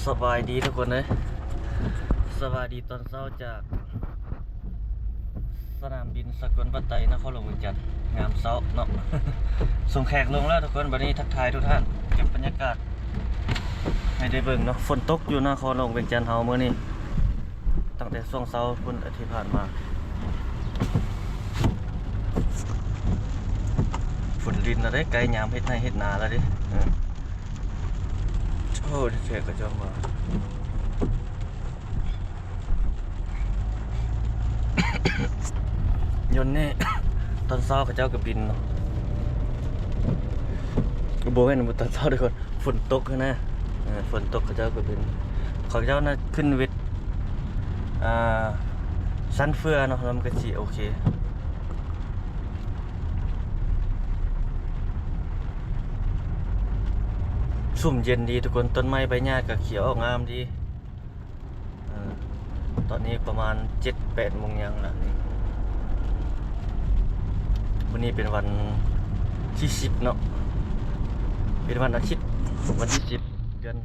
สบายดีทุกคนเลยสบายดีตอนเช้าจากสนามบินสกลปัตไตนครหลวงเวียงจันทร์งามเช้าเนาะ ส่งแขกลงแล้วทุกคนวันนี้ทักทายทุกท่านเก็บบรรยากาศให้ได้เบิ่งเนาะฝนตกอยู่นครหลวงเวียงจันทร์เฮามื้อนี้ตั้งแต่ช่วงเช้าพุ่นอาทิตย์ผ่านมาฝนลินแล้วได้ไกลยามเฮ็ดให้เฮ็ดนาแล้วดิโอ้แขกก็จองมายนต์นี่ ตอนเช้าเขาเจ้าก็บินเนาะก็บอกให้หนูตอนเช้าทุกคนฝนตกนะฝนตกเขาเจ้าก็บินเขาเจ้าน่ะขึ้นวิทย์สั้นเฟือเนาะแล้วมันก็สิโอเคสุ่มเย็นดีทุกคนต้นไม้ใบหญ้าก็เขียวงามดีตอนนี้ประมาณ 7-8 โมงยังละวันนี้เป็นวันที่10เนาะเป็นวันอาทิตย์วันที่10เดือน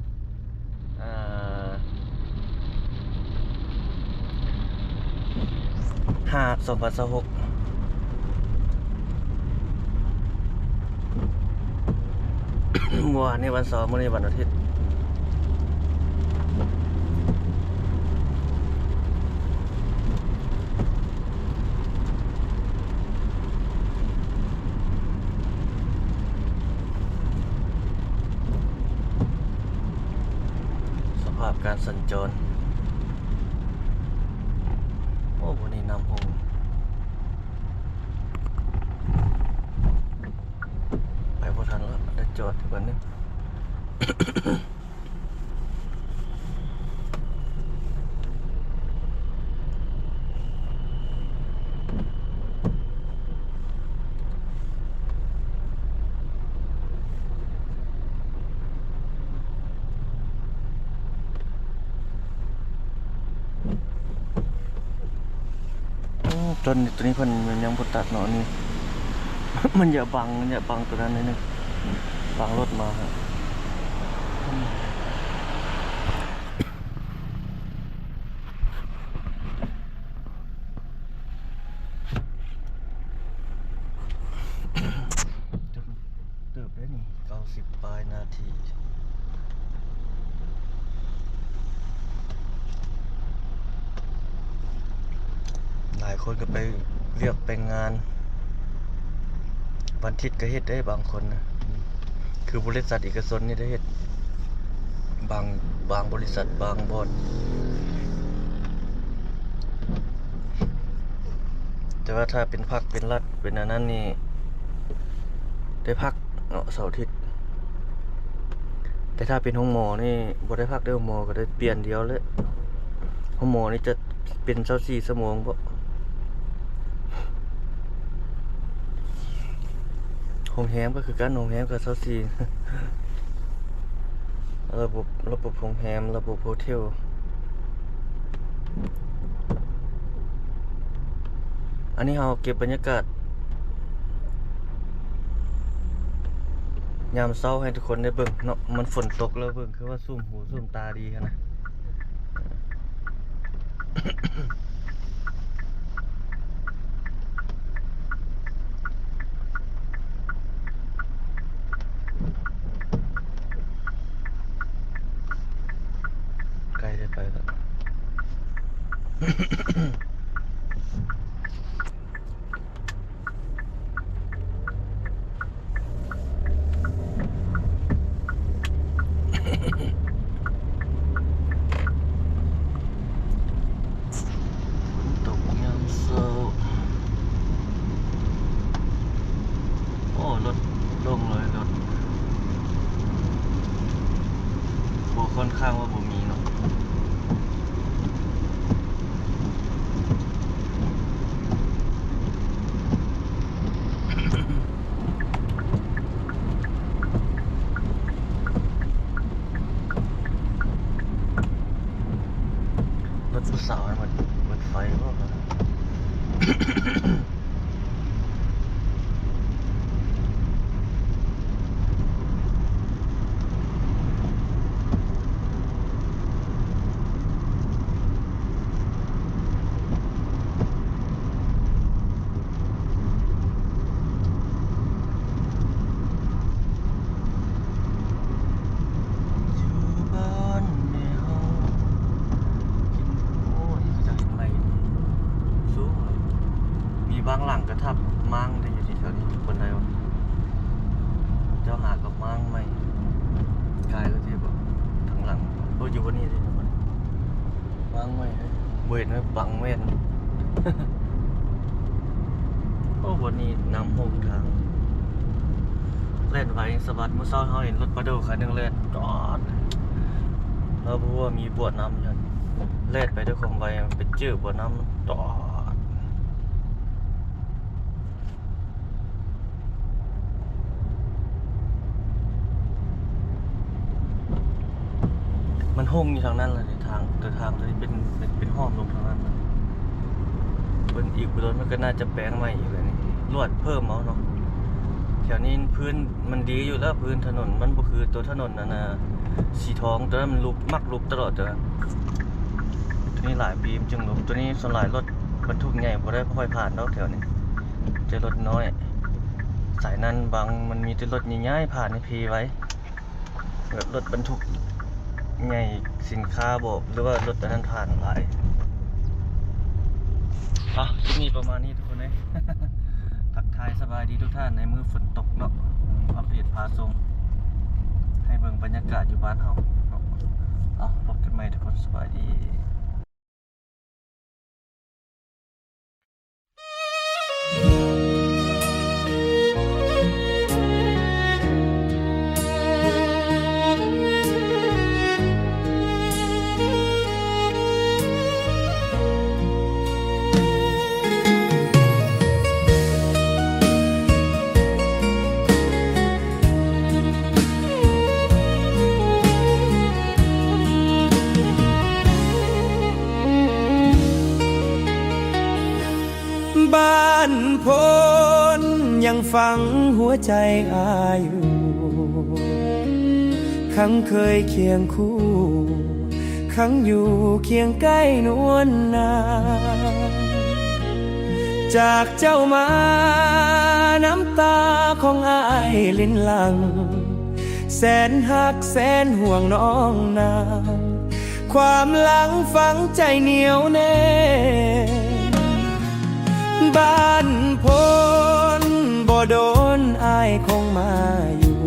5/2026เมื่อวานนี้วันเสาร์มื้อนี้วันอาทิตย์สภาพการสัญจรโอ้วันนี้น้ำหงไปพอทันแล้วได้จอดวันนี้ จนตัวนี้เพิ่นยังบ่ตัดเนาะนี่ มันอย่าบังตัวนั้นนิดนึงบังรถมาฮะเติบได้นี่90 ปลายนาทีหลายคนก็ไปเรียกไปงานวันอาทิตย์ก็เฮ็ดได้บางคนนะคือบริษัทเอกชนนี่ได้เฮ็ดบางบริษัทบางบอนแต่ว่าถ้าเป็นภาคเป็นรัฐเป็นอันนั้นนี่ได้พักเนาะเสาร์อาทิตย์แต่ถ้าเป็นห้องหมอนี่บ่ได้พักได้ห้องหมอก็ได้เปลี่ยนเดียวเลยห้องหมอนี่จะเป็น24 ชั่วโมงบ่โรงแรมก็คือการโรงแรมกับ24 ระบบโรงแรมระบบโฮเทลอันนี้เราเก็บบรรยากาศยามเช้าให้ทุกคนได้เบิ่งเนาะมันฝนตกแล้วเบิ่งคือว่าซุ่มหูซุ่มตาดีขนาดใกล้ได้ไปแล้ว ตกยามเช้าโอ้รถลงเลยรถบ่ค่อนข้างว่าบ่มีเนาะ สาวมันเปิดไฟบ่ อยู่บ้านในห้องกินโอ้ยจะเห็นอะไรสูงเลยมีบางหลังกระทับมั่งได้อยู่ที่แถวนี้คนใดวะเจ้าหากับมั่งไหมกายแล้วที่บอกทางหลังโอ้อยู่บนนี้เลยมันมั่งไหมเวทไหมบังเวท โอ้บนนี้นำหงทางเล่นไว้สวัสดิ์มื้อเช้าเขาเห็นรถประดูคันหนึงเล่นจอดแล้วเพราะว่ามีบวดน้ำยันเล่นไปด้วยความไวมันไปจื้อบวดน้ำจอดมันห้องอยู่ทางนั้นเลยทางแต่ทางตัวนี้เป็นห้อมลงทางนั้นนะเป็นอีกรถมันก็น่าจะแปลงใหม่อีกเลยนี่ลวดเพิ่มเอาเนาะแถวนี้พื้นมันดีอยู่แล้วพื้นถนนมันบ่คือตัวถนนนั่นนะสีทองตัวนั้นมันลุกตลอดตัวตัวนี้หลายปีมจึงลุกตัวนี้ส่วนหลายรถบรรทุกใหญ่บ่ได้ค่อยผ่านแล้วแถวนี้เจอรถน้อยสายนั้นบางมันมีแต่รถใหญ่ๆผ่านในพีไว้แบบรถบรรทุกใหญ่สินค้าบอกหรือว่ารถอันนั้นผ่านหลายคลิปนี้ประมาณนี้ทุกคนเลย ทักทายสบายดีทุกท่านในมือฝนตกเนาะอัปเดตพาชมให้เบิ่งบรรยากาศอยู่บ้านเฮาเนาะพบกันใหม่ทุกคนสบายดีบ้านพนยังฝังหัวใจอาอยู่ครั้งเคยเคียงคู่ครั้งอยู่เคียงใกล้นวลนานจากเจ้ามาน้ำตาของอายลิ้นหลังแสนหักแสนห่วงน้องนางความหลังฝังใจเหนียวแน่บ้านพนบ่โดนอายคงมาอยู่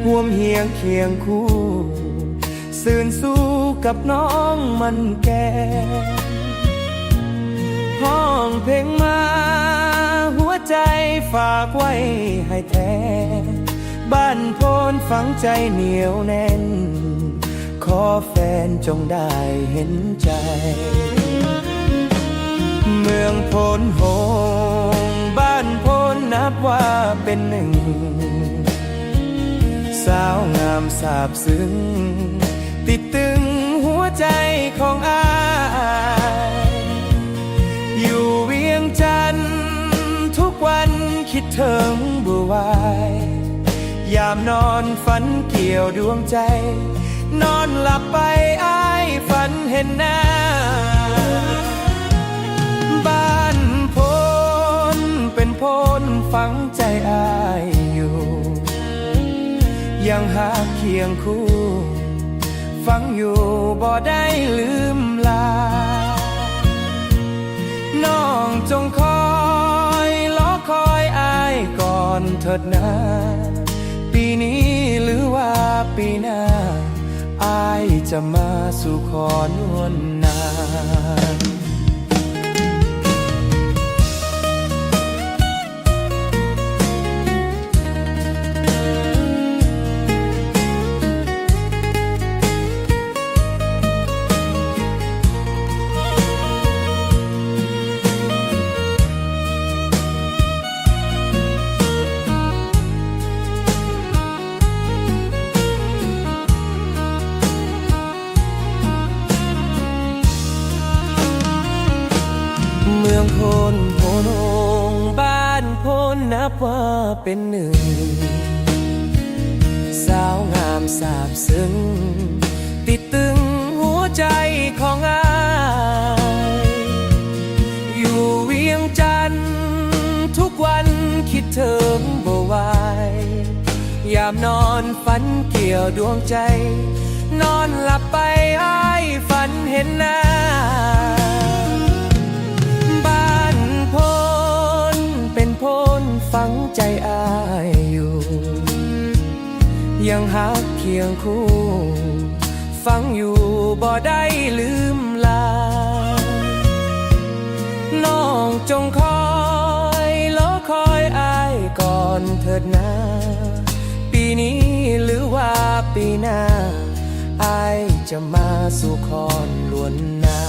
ห่วมเหียงเคียงคู่สื่นสู้กับน้องมันแก่ห้องเพลงมาหัวใจฝากไว้ให้แท้บ้านพนฝังใจเหนียวแน่นขอแฟนจงได้เห็นใจเมืองโพนโฮงบ้านโพนนับว่าเป็นหนึ่งสาวงามสาบซึ้งติดตึงหัวใจของอายอยู่เวียงจันทน์ทุกวันคิดถึงบัววายยามนอนฝันเกี่ยวดวงใจนอนหลับไปอ้ายฝันเห็นหน้าบ้านพนเป็นพนฝังใจอายอยู่ยังหาเคียงคู่ฟังอยู่บ่ได้ลืมลาน้องจงคอยล้อคอยอายก่อนเถิดนะปีนี้หรือว่าปีหน้าอายจะมาสู่ขอนวลนาน ว่าเป็นหนึ่ง สาวงามสาบซึ้งติดตึงหัวใจของอายอยู่เวียงจันทน์ทุกวันคิดถึงบ่ไหวยามนอนฝันเกี่ยวดวงใจ นอนหลับไปอ้ายฝันเห็นหน้า บ้านโพนเป็นโพนฝังใจอ้ายอยู่ ยังหักเคียงคู่ ฟังอยู่บ่ได้ลืมลา น้องจงคอยรอคอยอายก่อนเถิดนา ปีนี้หรือว่าปีหน้าอายจะมาสู่คอนลวนนา